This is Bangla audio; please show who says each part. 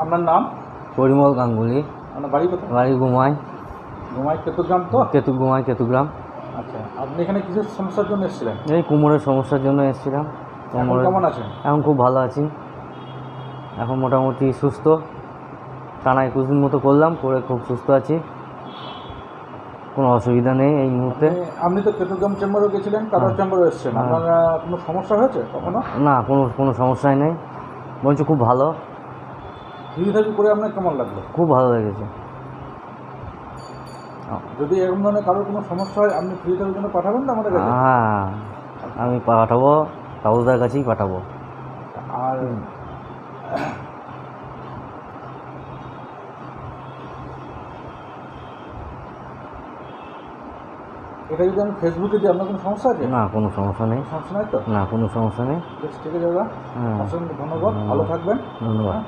Speaker 1: আপনার নাম?
Speaker 2: পরিমল গাঙ্গুলি।
Speaker 1: আপনার বাড়ি কোথায়?
Speaker 2: বাড়ি গুমাই।
Speaker 1: ঘুমাই কেতুগ্রাম তো?
Speaker 2: গুমাই কেতুগ্রাম।
Speaker 1: আচ্ছা, আপনি এখানে কিসের সমস্যার জন্য এসেছিলেন?
Speaker 2: এই কোমরের সমস্যার জন্য এসেছিলাম।
Speaker 1: এখন কেমন আছেন?
Speaker 2: এখন খুব ভালো আছি, এখন মোটামুটি সুস্থ। টানা 21 দিন মতো করলাম, করে খুব সুস্থ আছি, কোনো অসুবিধা নেই এই মুহূর্তে।
Speaker 1: আপনি তো কেতুগ্রাম চেম্বারও গেছিলেন, কাদার চেম্বারও এসেছেন, আপনার কোনো সমস্যা হয়েছে কখনো?
Speaker 2: না, কোনো সমস্যাই নেই, বলছি খুব ভালো।
Speaker 1: ফিজিওথেরাপি করে আপনার কেমন লাগলো?
Speaker 2: খুব ভালো লেগেছে।
Speaker 1: যদি এরকম ধরনের কারোর কোনো সমস্যা হয় আপনি ফিজিওথেরাপির জন্য পাঠাবেন তো আমাদের কাছে?
Speaker 2: হ্যাঁ, আমি পাঠাবো, তাবুদার কাছেই পাঠাবো।
Speaker 1: আর এটা যদি আমি ফেসবুকে দিই আপনার কোনো সমস্যা আছে?
Speaker 2: না, কোনো সমস্যা নেই।
Speaker 1: সমস্যা নাই তো?
Speaker 2: না, কোনো সমস্যা নেই।
Speaker 1: ঠিক আছে দাদা,
Speaker 2: হ্যাঁ,
Speaker 1: অসংখ্য ধন্যবাদ, ভালো থাকবেন।
Speaker 2: ধন্যবাদ।